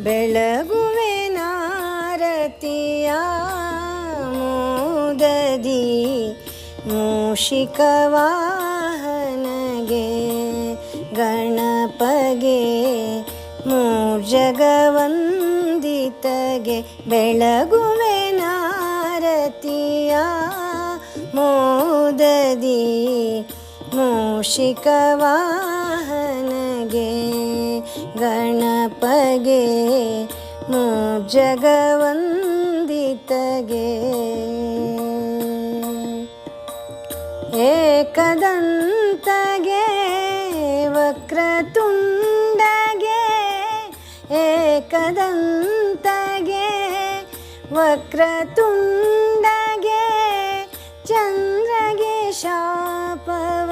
ಬೆಳಗುವೆ ನಾರತಿಯ ಮೋದದಿ ಮೂಷಿಕ ವಾಹನಗೆ ಗಣಪಗೆ ಮೂರ್ಜಗವಂದಿತಗೆ ಬೆಳಗುವೆ ನಾರತಿಯ ಮೋದದಿ ಮೂಷಿಕ ವಾಹನಗೆ ಗಣಪಗೆ ಮೂರ್ಜಗವಂದಿತಗೆ ಏಕದಂತಗೆ ವಕ್ರತುಂಡಗೆ ಏಕದಂತಗೆ ವಕ್ರತುಂಡಗೆ ಚಂದ್ರಗೆ ಶಾಪವ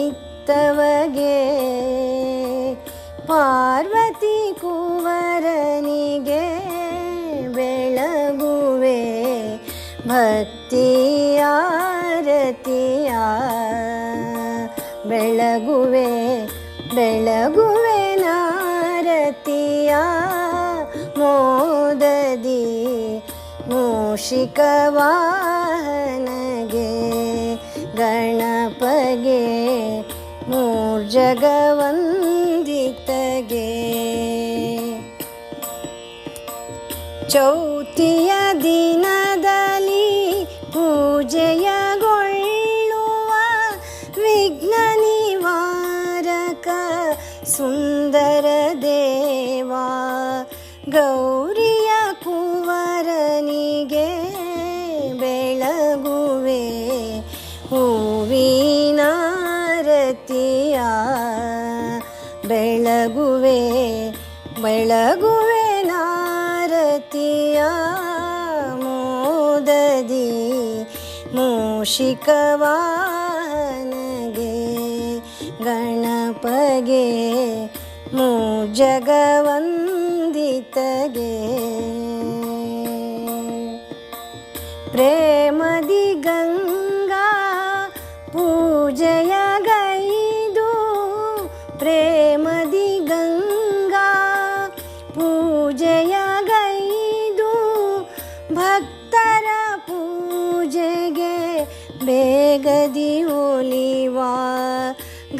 ಇತ್ತವಗೆ ಪಾರ್ವತಿ ಕುವರನಿಗೆ ಬೆಳಗುವೆ ಭಕ್ತಿಯಾರತಿಯ ಬೆಳಗುವೆ ಬೆಳಗುವೆ ನಾರತಿಯ ಮೋದದಿ ಮೂಷಿಕ ವಾಹನಗೆ ಗಣಪಗೆ ಮೂರ್ಜಗವಂದಿತಗೆ ಚೌತಿಯ ದಿನದಲ್ಲಿ ಪೂಜೆಯಗೊಳ್ಳುವ ವಿಘ್ನ ನಿವಾರಕ ಸುಂದರ ದೇವ ಗೌರಿಯ ಕುವರನಿಗೆ ಬೆಳಗುವೆ ಹೂವಿನಾರತಿಯ ಬೆಳಗುವೆ ಬೆಳಗುವೆ ನಾರತಿಯ ಮೋದದಿ ಮೂಷಿಕ ವಾಹನಗೆ ಗಣಪಗೆ ಮೂರ್ಜಗವಂದಿತಗೆ ಪ್ರೇಮದಿ ಗಂಗಾ ಪೂಜೆಯ ಗೈದು ಪ್ರೇಮದಿ ಗಂಗಾ ಪೂಜೆಯ ಗೈದು ಭಕ್ತರ ಪೂಜೆಗೆ ಬೇಗದಿ ಒಲಿವ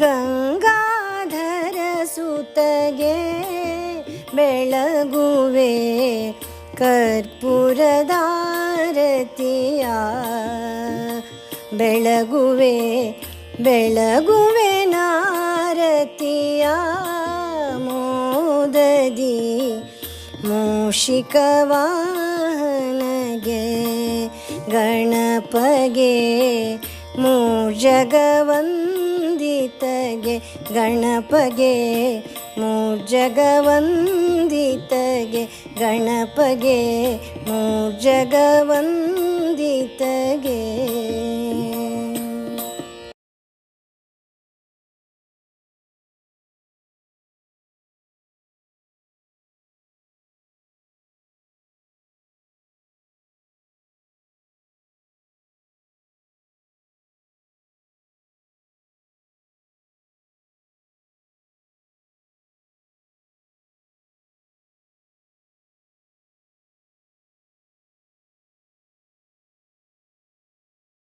ಗಂಗಾಧರ ಸುತಗೆ ಬೆಳಗುವೆ ಕರ್ಪೂರದಾರತಿಯ ಬೆಳಗುವೆ ಬೆಳಗುವೆ ನಾರತಿಯ ಮೋದದಿ ಮೂಷಿಕ ವಾಹನಗೆ ಗಣಪಗೆ ಮೂರ್ಜಗವಂದಿತಗೆ ಗಣಪಗೆ ಮೂರ್ಜಗವಂದಿತಗೆ ಗಣಪಗೆ ಮೂರ್ಜಗವಂದಿತಗೆ